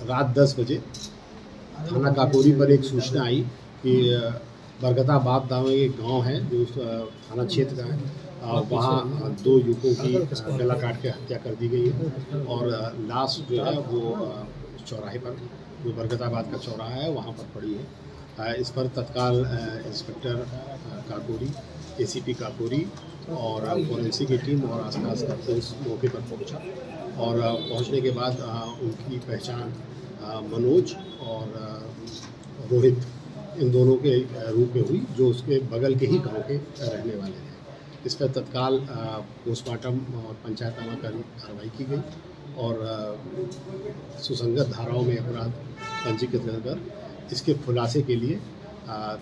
रात 10 बजे थाना काकोरी पर एक सूचना आई कि बरगताबाद नाम एक गांव है जो थाना क्षेत्र का है। वहाँ 2 युवकों की गला काट के हत्या कर दी गई है और लाश जो है वो चौराहे पर, जो बरगताबाद का चौराहा है वहाँ पर पड़ी है। इस पर तत्काल इंस्पेक्टर काकोरी, एसीपी काकोरी और फोरेंसिक की टीम और आसपास का पुलिस मौके पर पहुंचा और पहुंचने के बाद उनकी पहचान मनोज और रोहित इन दोनों के रूप में हुई, जो उसके बगल के ही गांव के रहने वाले हैं। इस पर तत्काल पोस्टमार्टम और पंचायतनामा कार्रवाई की गई और सुसंगत धाराओं में अपराध पंजीकृत कर इसके खुलासे के लिए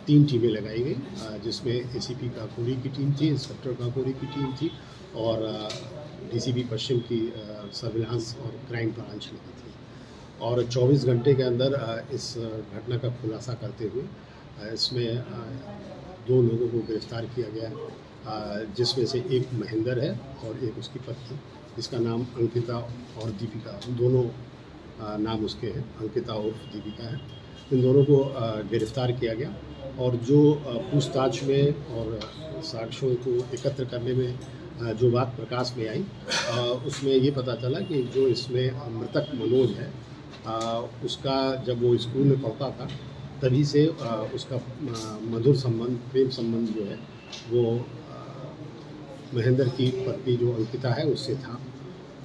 3 टीमें लगाई गई, जिसमें एसीपी काकोरी की टीम थी, इंस्पेक्टर काकोरी की टीम थी और डीसीपी पश्चिम की सर्विलांस और क्राइम ब्रांच लगी थी। और 24 घंटे के अंदर इस घटना का खुलासा करते हुए इसमें 2 लोगों को गिरफ्तार किया गया, जिसमें से एक महेंद्र है और एक उसकी पत्नी, जिसका नाम अंकिता और दीपिका, दोनों नाम उसके हैं, अंकिता उर्फ दीपिका है। इन दोनों को गिरफ्तार किया गया और जो पूछताछ में और साक्ष्यों को एकत्र करने में जो बात प्रकाश में आई, उसमें ये पता चला कि जो इसमें मृतक मनोज है, उसका जब वो स्कूल में पढ़ता था तभी से उसका मधुर संबंध, प्रेम संबंध जो है वो महेंद्र की पत्नी जो अंकिता है उससे था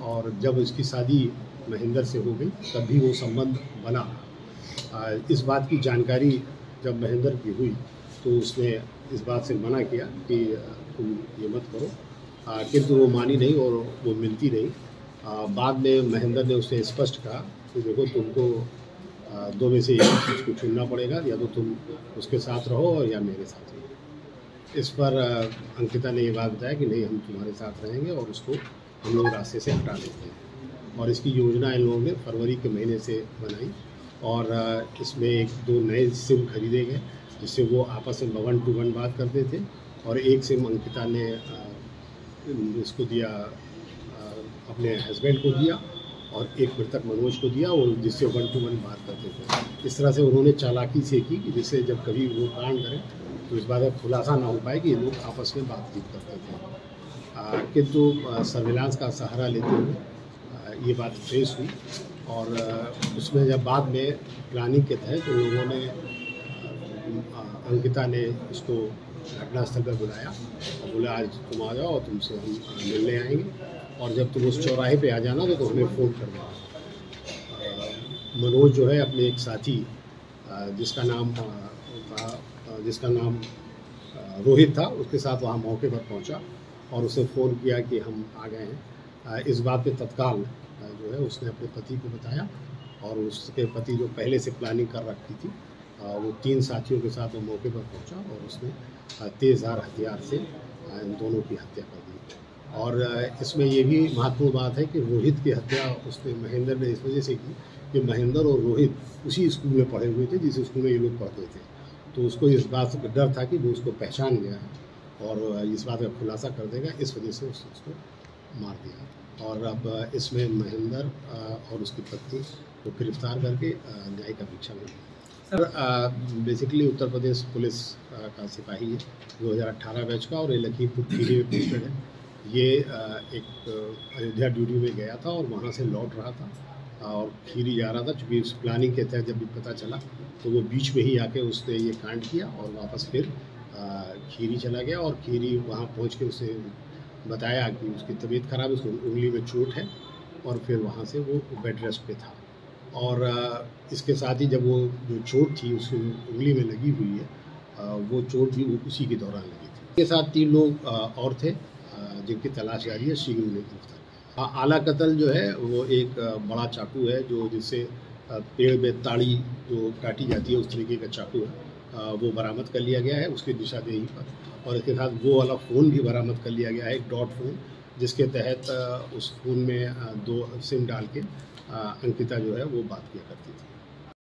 और जब इसकी शादी महेंद्र से हो गई तब भी वो संबंध बना। इस बात की जानकारी जब महेंद्र की हुई तो उसने इस बात से मना किया कि तुम ये मत करो, किंतु वो मानी नहीं और वो मिलती नहीं। बाद में महेंद्र ने उसे स्पष्ट कहा कि देखो, तुमको 2 में से एक चीज़ को चुनना पड़ेगा, या तो तुम उसके साथ रहो या मेरे साथ रहो। इस पर अंकिता ने ये बात बताया कि नहीं, हम तुम्हारे साथ रहेंगे और उसको हम लोग रास्ते से हटा लेते हैं। और इसकी योजना इन लोगों ने फरवरी के महीने से बनाई और इसमें 1-2 नए सिम खरीदे गए, जिससे वो आपस में 1 to 1 बात करते थे और एक सिम अंकिता ने इसको दिया, अपने हस्बैंड को दिया और एक मृतक मनोज को दिया, और जिससे 1 to 1 बात करते थे। इस तरह से उन्होंने चालाकी से की कि जिससे जब कभी वो कांड करें तो इस बात का खुलासा ना हो पाए कि ये लोग आपस में बातचीत करते थे। किंतु सर्विलांस का सहारा लेते हुए ये बात ट्रेस हुई और उसमें जब बाद में प्लानिंग के तहत तो लोगों ने, अंकिता ने उसको घटनास्थल पर बुलाया और बोला आज तुम आ जाओ और तुमसे हम मिलने आएंगे, और जब तुम उस चौराहे पे आ जाना तो हमें फ़ोन कर देना। मनोज जो है अपने एक साथी जिसका नाम रोहित था, उसके साथ वहाँ मौके पर पहुँचा और उसे फ़ोन किया कि हम आ गए हैं। इस बात पे तत्काल जो है उसने अपने पति को बताया और उसके पति जो पहले से प्लानिंग कर रखी थी, वो 3 साथियों के साथ वो मौके पर पहुंचा और उसने तेज़धार हथियार से इन दोनों की हत्या कर दी। और इसमें ये भी महत्वपूर्ण बात है कि रोहित की हत्या उसने महेंद्र ने इस वजह से की कि महेंद्र और रोहित उसी स्कूल में पढ़े हुए थे जिस स्कूल में ये लोग पढ़ते थे, तो उसको इस बात का डर था कि वो उसको पहचान गया है और इस बात का खुलासा कर देगा, इस वजह से उसने उसको मार दिया। और अब इसमें महेंद्र और उसकी पत्नी को गिरफ्तार करके न्यायिक अपेक्षा में। Sir basically Uttar Pradesh police का सिपाही है, 2018 बैच का, और ये लखीमपुर खीरी में पोस्टेड है। ये एक अयोध्या ड्यूटी में गया था और वहाँ से लौट रहा था और खीरी जा रहा था। चूँकि उस प्लानिंग के तहत जब भी पता चला तो वो बीच में ही आके उसने ये कांड किया और वापस फिर खीरी चला गया और खीरी वहाँ पहुँच के उसे बताया कि उसकी तबीयत ख़राब है, उसको उंगली में चोट है, और फिर वहाँ से वो बेड रेस्ट पे था। और इसके साथ ही जब वो जो चोट थी उसकी उंगली में लगी हुई है, वो चोट भी उसी के दौरान लगी थी। इसके साथ 3 लोग और थे जिनकी तलाश जारी है, शीघ्र उन्हें गिरफ्तार। आला कत्ल जो है वो एक बड़ा चाकू है, जो जिससे पेड़ में ताड़ी जो काटी जाती है उस तरीके का चाकू है, वो बरामद कर लिया गया है उसकी निशानदेही पर। और इसके साथ वो वाला फ़ोन भी बरामद कर लिया गया है, एक डॉट फ़ोन, जिसके तहत उस फ़ोन में 2 सिम डाल के अंकिता जो है वो बात किया करती थी।